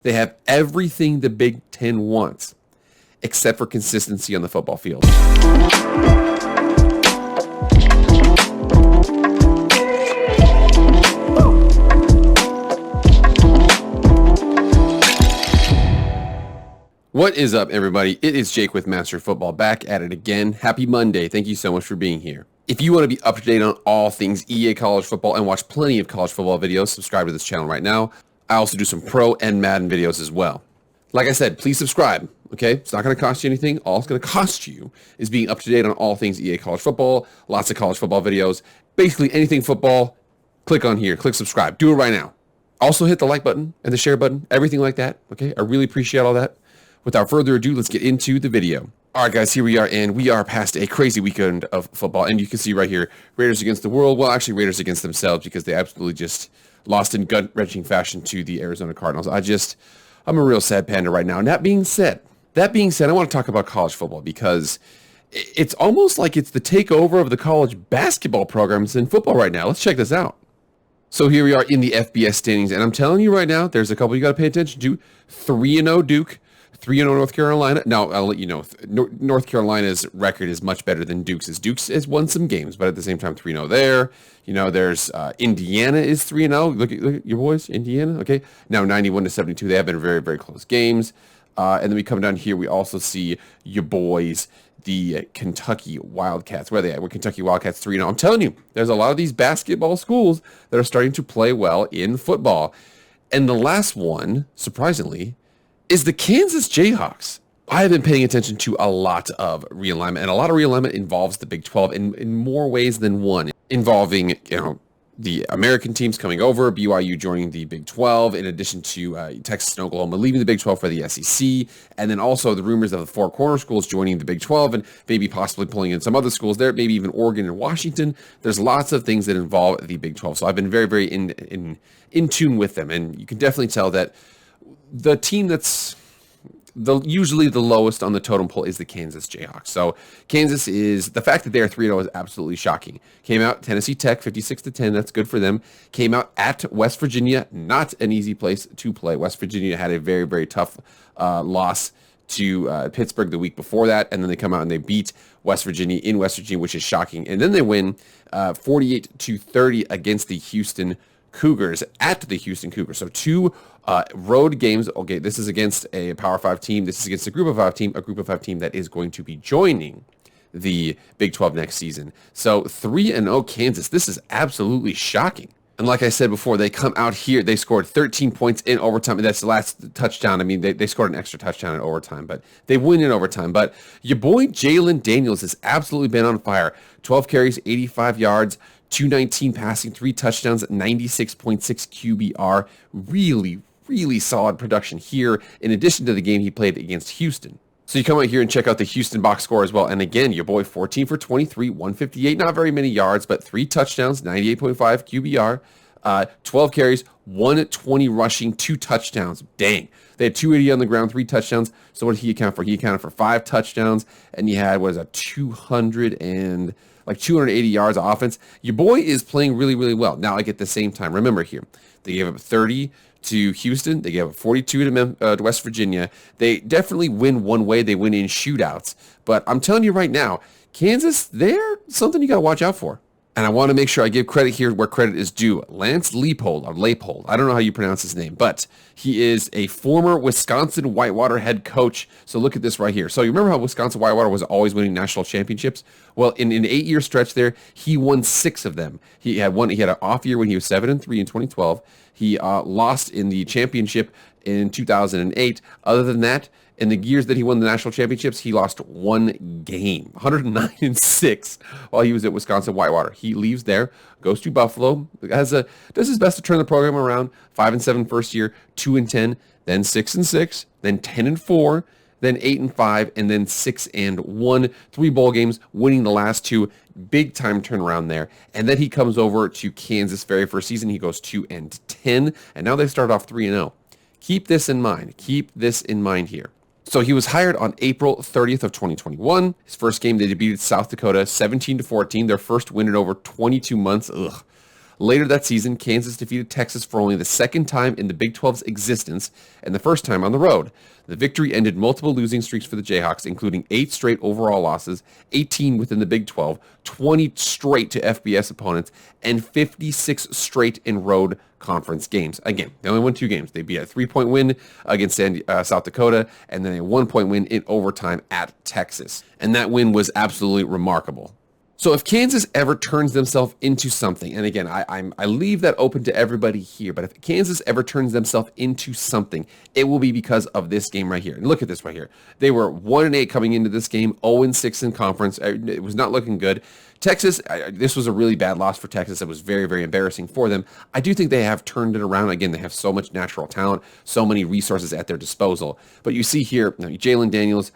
They have everything the Big Ten wants, except for consistency on the football field. What is up, everybody? It is Jake with Master Football, back at it again. Happy Monday. Thank you so much for being here. If you want to be up to date on all things EA college football and watch plenty of college football videos, subscribe to this channel right now. I also do some pro and Madden videos as well. Like I said, please subscribe, okay? It's not going to cost you anything. All it's going to cost you is being up to date on all things EA college football, lots of college football videos, basically anything football. Click on here, click subscribe. Do it right now. Also hit the like button and the share button, everything like that, okay? I really appreciate all that. Without further ado, let's get into the video. All right, guys, here we are, and we are past a crazy weekend of football. And you can see right here, Raiders against the world. Well, actually, Raiders against themselves, because they absolutely just lost in gut-wrenching fashion to the Arizona Cardinals. I'm a real sad panda right now. And that being said, I want to talk about college football, because it's almost like it's the takeover of the college basketball programs in football right now. Let's check this out. So here we are in the FBS standings, and I'm telling you right now, there's a couple you got to pay attention to. 3-0 Duke. 3-0 North Carolina. Now, I'll let you know, North Carolina's record is much better than Duke's. Duke's has won some games, but at the same time, 3-0 there. You know, there's Indiana is 3-0. Look at your boys, Indiana. Okay, now 91-72. They have been very, very close games. And then we come down here, we also see your boys, the Kentucky Wildcats. Where are they at? We're Kentucky Wildcats 3-0. I'm telling you, there's a lot of these basketball schools that are starting to play well in football. And the last one, surprisingly, is the Kansas Jayhawks. I have been paying attention to a lot of realignment, and a lot of realignment involves the Big 12 in more ways than one, involving, the American teams coming over, BYU joining the Big 12, in addition to Texas and Oklahoma leaving the Big 12 for the SEC, and then also the rumors of the Four Corner schools joining the Big 12 and maybe possibly pulling in some other schools there, maybe even Oregon and Washington. There's lots of things that involve the Big 12, so I've been very, very in tune with them, and you can definitely tell that the team that's usually the lowest on the totem pole is the Kansas Jayhawks. So Kansas is, the fact that they are 3-0 is absolutely shocking. Came out Tennessee Tech 56-10. That's good for them. Came out at West Virginia, not an easy place to play. West Virginia had a very, very tough loss to Pittsburgh the week before that, and then they come out and they beat West Virginia in West Virginia, which is shocking. And then they win 48-30 against the Houston Cougars at the Houston Cougars. So two road games. Okay, this is against a Power 5 team. This is against a Group of 5 team that is going to be joining the Big 12 next season. So 3-0 Kansas. This is absolutely shocking. And like I said before, they come out here. They scored 13 points in overtime. That's the last touchdown. I mean, they scored an extra touchdown in overtime, but they win in overtime. But your boy Jalen Daniels has absolutely been on fire. 12 carries, 85 yards, 219 passing, 3 touchdowns, 96.6 QBR. Really, really solid production here, in addition to the game he played against Houston. So you come out here and check out the Houston box score as well. And again, your boy 14 for 23, 158, not very many yards, but 3 touchdowns, 98.5 QBR, 12 carries, 120 rushing, 2 touchdowns. Dang. They had 280 on the ground, 3 touchdowns. So what did he account for? He accounted for 5 touchdowns, and he had, 280 yards of offense. Your boy is playing really, really well. Now, at the same time, remember here, they gave up 30 to Houston. They gave up 42 to West Virginia. They definitely win one way. They win in shootouts. But I'm telling you right now, Kansas, they're something you got to watch out for. And I want to make sure I give credit here where credit is due. Lance Leipold, or Leipold, I don't know how you pronounce his name, but he is a former Wisconsin Whitewater head coach. So look at this right here. So you remember how Wisconsin Whitewater was always winning national championships? Well, in an 8-year stretch there, he won 6 of them. He had an off year when he was 7-3 in 2012. He lost in the championship in 2008. Other than that, in the years that he won the national championships, he lost 1 game, 109-6, while he was at Wisconsin Whitewater. He leaves there, goes to Buffalo, does his best to turn the program around. 5-7 first year, 2-10, then 6-6, then 10-4, then 8-5, and then 6-1. 3 bowl games, winning the last 2. Big time turnaround there. And then he comes over to Kansas very first season. He goes 2-10, and now they start off 3-0. Keep this in mind. Keep this in mind here. So he was hired on April 30th of 2021. His first game, they defeated South Dakota 17-14, their first win in over 22 months. Ugh. Later that season, Kansas defeated Texas for only the second time in the Big 12's existence and the first time on the road. The victory ended multiple losing streaks for the Jayhawks, including 8 straight overall losses, 18 within the Big 12, 20 straight to FBS opponents, and 56 straight in road conference games. Again, they only won 2 games. They beat a 3-point win against South Dakota, and then a 1-point win in overtime at Texas. And that win was absolutely remarkable. So if Kansas ever turns themselves into something, and again, I leave that open to everybody here, but if Kansas ever turns themselves into something, it will be because of this game right here. And look at this right here. They were 1-8 coming into this game, 0-6 in conference. It was not looking good. Texas, this was a really bad loss for Texas. It was very, very embarrassing for them. I do think they have turned it around. Again, they have so much natural talent, so many resources at their disposal. But you see here, Jalen Daniels,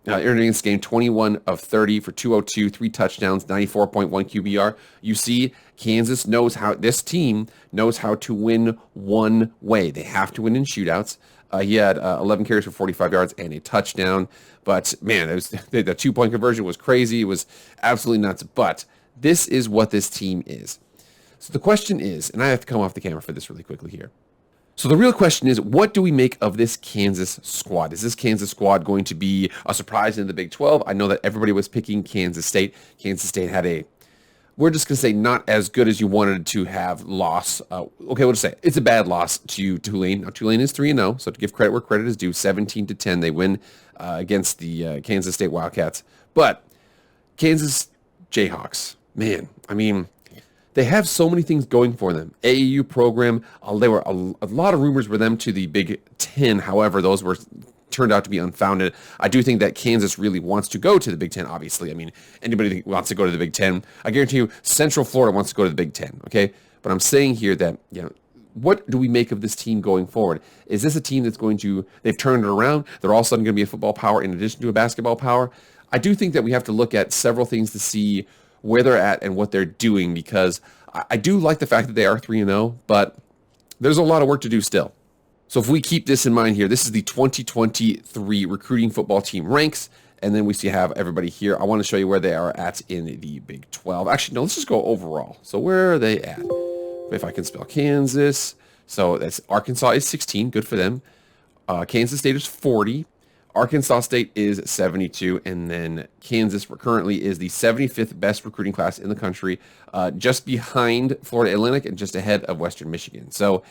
entering this game, 21 of 30 for 202, 3 touchdowns, 94.1 QBR. You see, Kansas this team knows how to win one way. They have to win in shootouts. He had 11 carries for 45 yards and a touchdown. But, man, the 2-point conversion was crazy. It was absolutely nuts. But this is what this team is. So the question is, and I have to come off the camera for this really quickly here. So the real question is, what do we make of this Kansas squad? Is this Kansas squad going to be a surprise in the Big 12? I know that everybody was picking Kansas State. Kansas State had we're just going to say not as good as you wanted to have loss. Okay, we'll just say it's a bad loss to Tulane. Now, Tulane is 3-0, so to give credit where credit is due, 17-10. They win against the Kansas State Wildcats. But Kansas Jayhawks, man, I mean, they have so many things going for them. AAU program, there were a lot of rumors for them to the Big Ten. However, those turned out to be unfounded. I do think that Kansas really wants to go to the Big Ten, obviously. I mean, anybody that wants to go to the Big Ten, I guarantee you, Central Florida wants to go to the Big Ten, okay? But I'm saying here that, what do we make of this team going forward? Is this a team that's they've turned it around, they're all of a sudden going to be a football power in addition to a basketball power? I do think that we have to look at several things to see where they're at and what they're doing, because I do like the fact that they are 3-0, but there's a lot of work to do still. So if we keep this in mind here, this is the 2023 recruiting football team ranks, and then we have everybody here. I want to show you where they are at in the Big 12. Actually, no, let's just go overall. So where are they at? If I can spell Kansas. So that's Arkansas is 16, good for them. Kansas State is 40. Arkansas State is 72, and then Kansas currently is the 75th best recruiting class in the country, just behind Florida Atlantic and just ahead of Western Michigan. So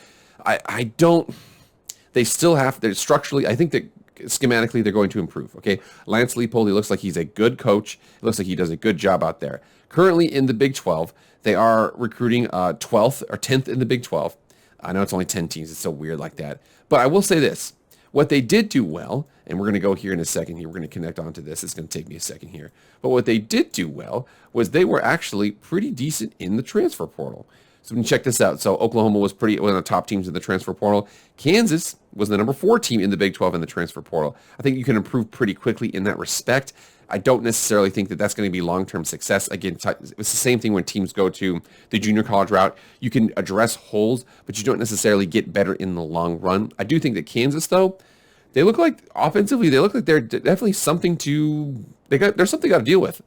they still they're structurally, I think that schematically they're going to improve, okay? Lance Leipold, he looks like he's a good coach. It looks like he does a good job out there. Currently in the Big 12, they are recruiting 12th or 10th in the Big 12. I know it's only 10 teams. It's so weird like that. But I will say this. What they did do well, and we're going to go here in a second here, we're going to connect onto this. It's going to take me a second here. But what they did do well was they were actually pretty decent in the transfer portal. So we can check this out. So Oklahoma was one of the top teams in the transfer portal. Kansas was the number 4 team in the Big 12 in the transfer portal. I think you can improve pretty quickly in that respect. I don't necessarily think that that's going to be long-term success. Again, it's the same thing when teams go to the junior college route. You can address holes, but you don't necessarily get better in the long run. I do think that Kansas, though, they look like offensively, they look like they're definitely something there's something got to deal with.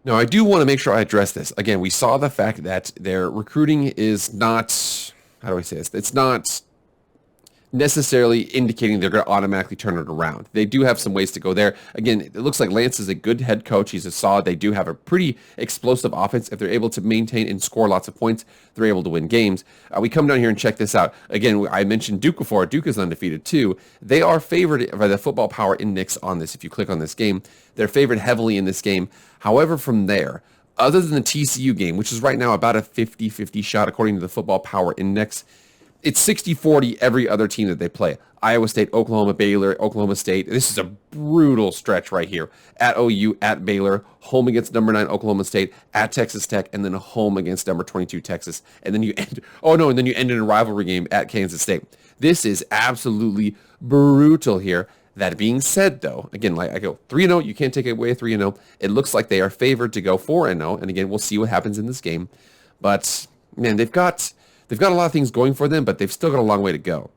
Now, I do want to make sure I address this. Again, we saw the fact that their recruiting is not, how do I say this? It's not necessarily indicating they're going to automatically turn it around. They do have some ways to go there. Again, it looks like Lance is a good head coach. He's a solid. They do have a pretty explosive offense. If they're able to maintain and score lots of points, they're able to win games. We come down here and check this out. Again, I mentioned Duke before. Duke is undefeated too. They are favored by the Football Power Index on this. If you click on this game, they're favored heavily in this game. However, from there, other than the TCU game, which is right now about a 50-50 shot according to the Football Power Index, it's 60-40 every other team that they play. Iowa State, Oklahoma, Baylor, Oklahoma State. This is a brutal stretch right here. At OU, at Baylor, home against number 9 Oklahoma State, at Texas Tech, and then home against number 22 Texas. And then you end in a rivalry game at Kansas State. This is absolutely brutal here. That being said, though, again, like I go 3-0, you can't take away a 3-0. It looks like they are favored to go 4-0. And again, we'll see what happens in this game. But man, they've got a lot of things going for them, but they've still got a long way to go.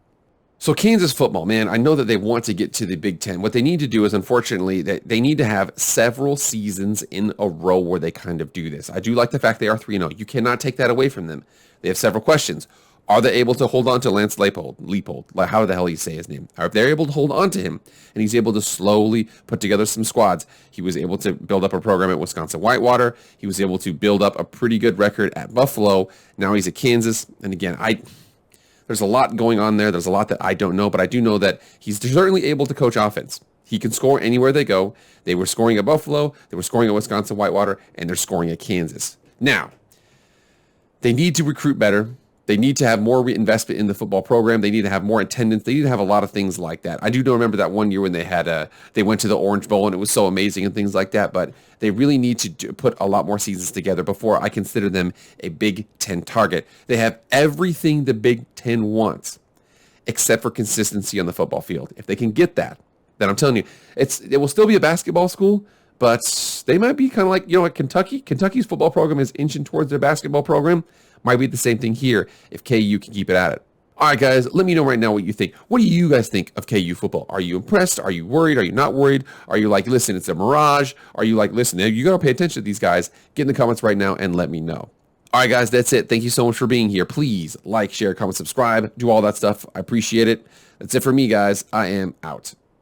So Kansas football, man, I know that they want to get to the Big Ten. What they need to do is, unfortunately, that they need to have several seasons in a row where they kind of do this. I do like the fact they are 3-0. You cannot take that away from them. They have several questions. Are they able to hold on to Lance Leipold, like how the hell you say his name? Or if they're able to hold on to him and he's able to slowly put together some squads, he was able to build up a program at Wisconsin Whitewater. He was able to build up a pretty good record at Buffalo. Now he's at Kansas. And again, there's a lot going on there. There's a lot that I don't know, but I do know that he's certainly able to coach offense. He can score anywhere they go. They were scoring at Buffalo, they were scoring at Wisconsin Whitewater, and they're scoring at Kansas. Now, they need to recruit better. They need to have more reinvestment in the football program. They need to have more attendance. They need to have a lot of things like that. I do remember that one year when they went to the Orange Bowl and it was so amazing and things like that, but they really need to put a lot more seasons together before I consider them a Big Ten target. They have everything the Big Ten wants except for consistency on the football field. If they can get that, then I'm telling you, it will still be a basketball school, but they might be kind of like, like Kentucky. Kentucky's football program is inching towards their basketball program. Might be the same thing here if KU can keep it at it. All right, guys, let me know right now what you think. What do you guys think of KU football? Are you impressed? Are you worried? Are you not worried? Are you like, listen, it's a mirage? Are you like, listen, you got to pay attention to these guys? Get in the comments right now and let me know. All right, guys, that's it. Thank you so much for being here. Please like, share, comment, subscribe, do all that stuff. I appreciate it. That's it for me, guys. I am out.